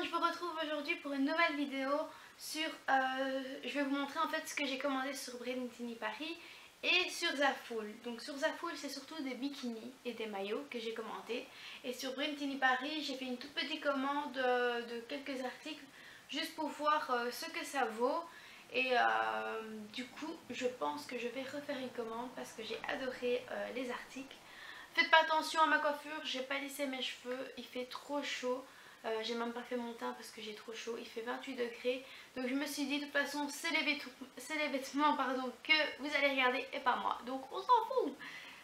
je vous retrouve aujourd'hui pour une nouvelle vidéo sur... je vais vous montrer en fait ce que j'ai commandé sur Brentini Paris et sur Zaful. Donc sur Zaful c'est surtout des bikinis et des maillots que j'ai commandés. Et sur Brentini Paris j'ai fait une toute petite commande de quelques articles juste pour voir ce que ça vaut. Et du coup je pense que je vais refaire une commande parce que j'ai adoré les articles. Faites pas attention à ma coiffure, j'ai pas lissé mes cheveux, il fait trop chaud. J'ai même pas fait mon teint parce que j'ai trop chaud, il fait 28 degrés. Donc je me suis dit de toute façon c'est les vêtements pardon, que vous allez regarder et pas moi. Donc on s'en fout.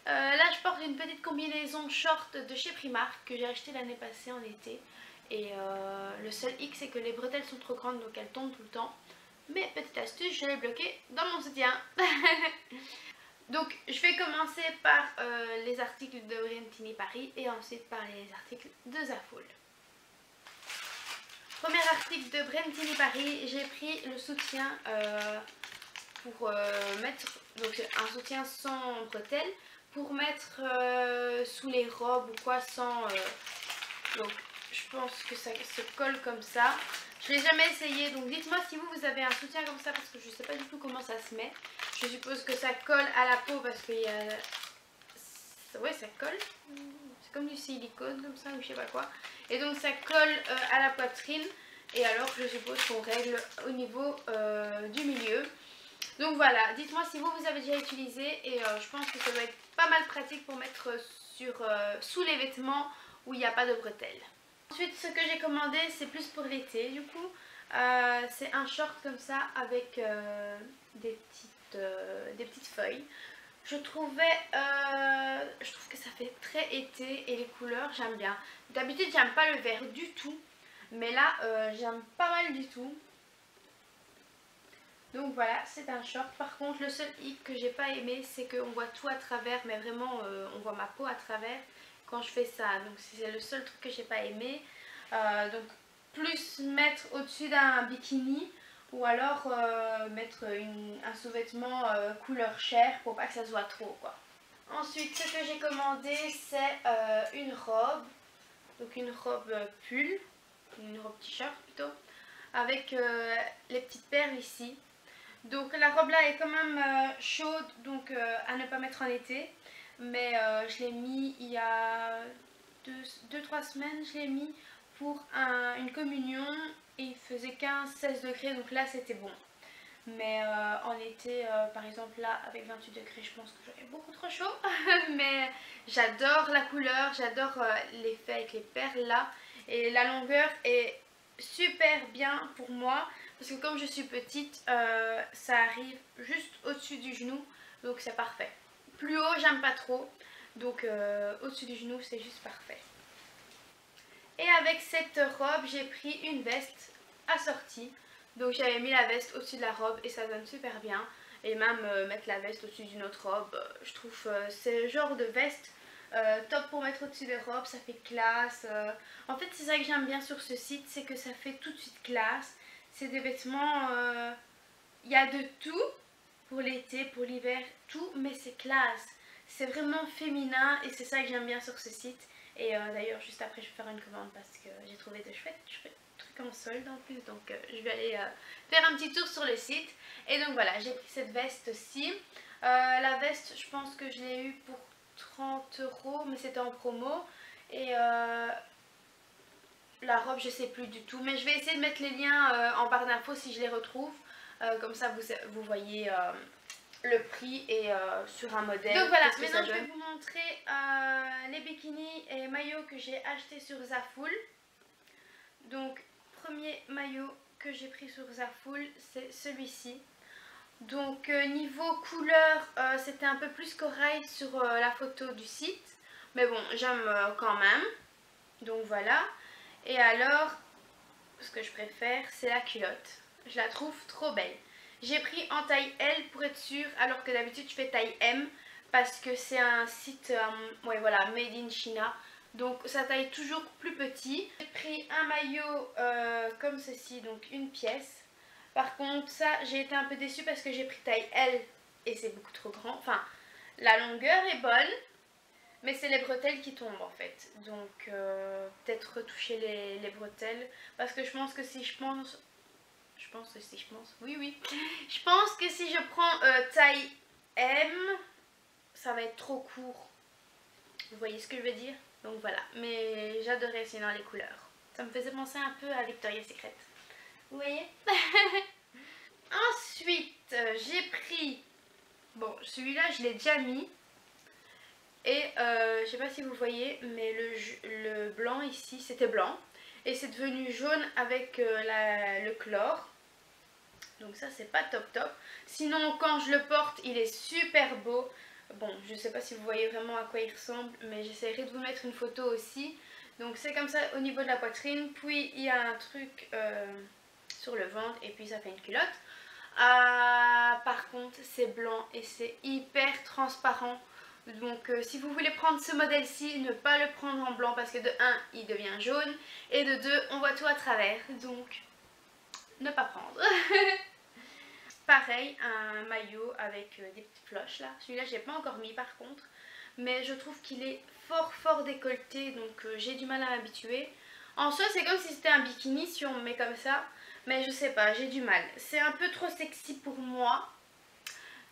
Là je porte une petite combinaison short de chez Primark que j'ai acheté l'année passée en été. Et le seul hic c'est que les bretelles sont trop grandes donc elles tombent tout le temps. Mais petite astuce, je l'ai bloqué dans mon soutien. Donc je vais commencer par les articles de Brentini Paris et ensuite par les articles de Zaful. Premier article de Brentini Paris, j'ai pris le soutien pour mettre, donc un soutien sans bretelles, pour mettre sous les robes ou quoi sans... donc je pense que ça se colle comme ça. Je l'ai jamais essayé, donc dites-moi si vous avez un soutien comme ça parce que je ne sais pas du tout comment ça se met. Je suppose que ça colle à la peau parce qu'il y a... ouais, ça colle. C'est comme du silicone comme ça ou je sais pas quoi. Et donc ça colle à la poitrine. Et alors je suppose qu'on règle au niveau du milieu. Donc voilà, dites-moi si vous avez déjà utilisé. Et je pense que ça doit être pas mal pratique pour mettre sous les vêtements où il n'y a pas de bretelles. Ensuite ce que j'ai commandé c'est plus pour l'été du coup. C'est un short comme ça avec des petites feuilles. Je trouve que ça fait très été et les couleurs j'aime bien. D'habitude j'aime pas le vert du tout, mais là j'aime pas mal du tout. Donc voilà, c'est un short. Par contre le seul hic que j'ai pas aimé c'est qu'on voit tout à travers, mais vraiment on voit ma peau à travers quand je fais ça. Donc c'est le seul truc que j'ai pas aimé. Donc plus mettre au-dessus d'un bikini ou alors mettre un sous-vêtement couleur chair pour pas que ça se voit trop quoi. Ensuite ce que j'ai commandé c'est une robe, donc une robe pull, une robe t-shirt plutôt, avec les petites perles ici. Donc la robe là est quand même chaude, donc à ne pas mettre en été, mais je l'ai mis il y a 2-3 semaines, je l'ai mis pour une communion et il faisait 15-16 degrés, donc là c'était bon. Mais en été, par exemple là avec 28 degrés, je pense que j'aurais beaucoup trop chaud. Mais j'adore la couleur, j'adore l'effet avec les perles là. Et la longueur est super bien pour moi. Parce que comme je suis petite, ça arrive juste au-dessus du genou. Donc c'est parfait. Plus haut, j'aime pas trop. Donc au-dessus du genou, c'est juste parfait. Et avec cette robe, j'ai pris une veste assortie. Donc j'avais mis la veste au-dessus de la robe et ça donne super bien. Et même mettre la veste au-dessus d'une autre robe, je trouve c'est le genre de veste top pour mettre au-dessus des robes, ça fait classe. En fait c'est ça que j'aime bien sur ce site, c'est que ça fait tout de suite classe. C'est des vêtements, il y a de tout pour l'été, pour l'hiver, tout, mais c'est classe. C'est vraiment féminin et c'est ça que j'aime bien sur ce site. Et d'ailleurs juste après je vais faire une commande parce que j'ai trouvé de chouettes trucs en solde en plus. Donc je vais aller faire un petit tour sur le site. Et donc voilà, j'ai pris cette veste-ci. La veste je pense que je l'ai eu pour 30 € mais c'était en promo. Et la robe je sais plus du tout. Mais je vais essayer de mettre les liens en barre d'infos si je les retrouve. Comme ça vous voyez... le prix et sur un modèle. Donc voilà, maintenant je vais vous montrer les bikinis et maillots que j'ai achetés sur Zaful. Donc premier maillot que j'ai pris sur Zaful, c'est celui-ci. Donc niveau couleur, c'était un peu plus corail sur la photo du site. Mais bon, j'aime quand même. Donc voilà. Et alors, ce que je préfère, c'est la culotte. Je la trouve trop belle. J'ai pris en taille L pour être sûre, alors que d'habitude je fais taille M parce que c'est un site ouais, voilà, made in China. Donc ça taille toujours plus petit. J'ai pris un maillot comme ceci, donc une pièce. Par contre ça j'ai été un peu déçue parce que j'ai pris taille L et c'est beaucoup trop grand. Enfin la longueur est bonne Mais c'est les bretelles qui tombent en fait. Donc peut-être retoucher les bretelles. Parce que je pense que si je pense... Oui. Je pense que si je prends taille M, ça va être trop court. Vous voyez ce que je veux dire? Donc voilà. Mais j'adorais sinon les couleurs. Ça me faisait penser un peu à Victoria's Secret. Vous voyez? Ensuite, j'ai pris... Bon, celui-là, je l'ai déjà mis. Et je sais pas si vous voyez, mais le blanc ici, c'était blanc. Et c'est devenu jaune avec le chlore. Donc ça, c'est pas top top. Sinon, quand je le porte, il est super beau. Bon, je sais pas si vous voyez vraiment à quoi il ressemble, mais j'essaierai de vous mettre une photo aussi. Donc c'est comme ça au niveau de la poitrine. Puis il y a un truc sur le ventre et puis ça fait une culotte. Par contre, c'est blanc et c'est hyper transparent. Donc si vous voulez prendre ce modèle-ci, ne pas le prendre en blanc parce que de 1, il devient jaune. Et de 2, on voit tout à travers. Donc, ne pas prendre. Pareil, un maillot avec des petites cloches là. Celui-là, je l'ai pas encore mis par contre. Mais je trouve qu'il est fort décolleté. Donc j'ai du mal à m'habituer. En soi, c'est comme si c'était un bikini si on me met comme ça. Mais je sais pas, j'ai du mal. C'est un peu trop sexy pour moi.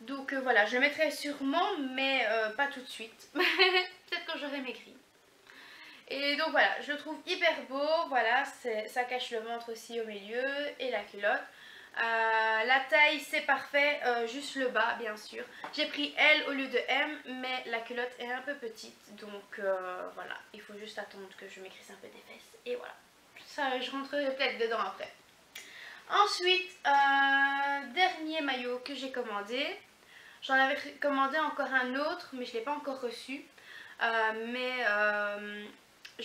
Donc voilà, je le mettrai sûrement, mais pas tout de suite. Peut-être quand j'aurai maigri. Et donc voilà, je le trouve hyper beau. Voilà, ça cache le ventre aussi au milieu et la culotte. La taille c'est parfait, juste le bas bien sûr. J'ai pris L au lieu de M, mais la culotte est un peu petite. Donc voilà, il faut juste attendre que je maigrisse un peu des fesses. Et voilà, ça je rentrerai peut-être dedans après. Ensuite, dernier maillot que j'ai commandé. J'en avais commandé encore un autre, mais je ne l'ai pas encore reçu. Je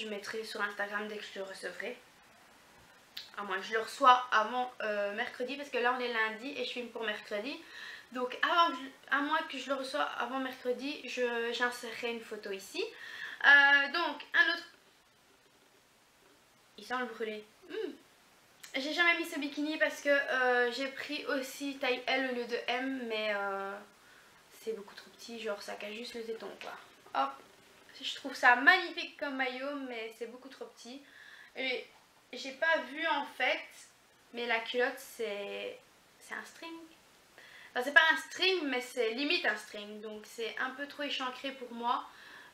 mettrai sur Instagram dès que je le recevrai. À moins que je le reçois avant mercredi, parce que là on est lundi et je filme pour mercredi. Donc à moins que je le reçois avant mercredi, j'insérerai une photo ici. Donc un autre... Il sent le brûler. J'ai jamais mis ce bikini parce que j'ai pris aussi taille L au lieu de M, mais c'est beaucoup trop petit, genre ça cache juste le téton quoi. Hop, je trouve ça magnifique comme maillot, mais c'est beaucoup trop petit. Et j'ai pas vu en fait, mais la culotte c'est un string. Enfin c'est pas un string, mais c'est limite un string, donc c'est un peu trop échancré pour moi.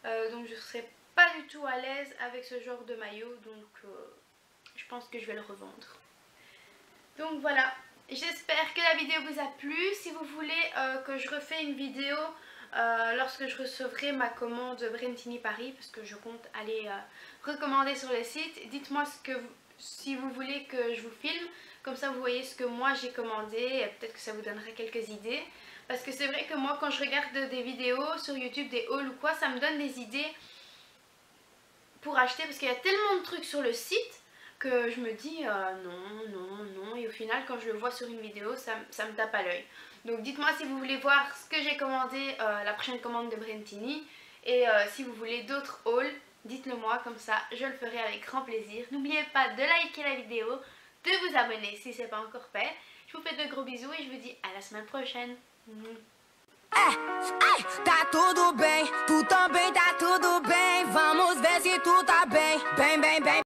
Donc je serais pas du tout à l'aise avec ce genre de maillot, donc je pense que je vais le revendre. Donc voilà, j'espère que la vidéo vous a plu. Si vous voulez que je refais une vidéo lorsque je recevrai ma commande Brentini Paris, parce que je compte aller recommander sur le site, dites-moi si vous voulez que je vous filme, comme ça vous voyez ce que moi j'ai commandé et peut-être que ça vous donnera quelques idées. Parce que c'est vrai que moi quand je regarde des vidéos sur YouTube, des hauls ou quoi, ça me donne des idées pour acheter parce qu'il y a tellement de trucs sur le site que je me dis non, et au final quand je le vois sur une vidéo ça me tape à l'œil. Donc dites-moi si vous voulez voir ce que j'ai commandé, la prochaine commande de Brentini, et si vous voulez d'autres hauls, dites-le moi, comme ça je le ferai avec grand plaisir. N'oubliez pas de liker la vidéo, de vous abonner si ce n'est pas encore fait. Je vous fais de gros bisous et je vous dis à la semaine prochaine. Tá tudo bem, tu também tá tudo bem. Vamos ver se tu tá bem, bem.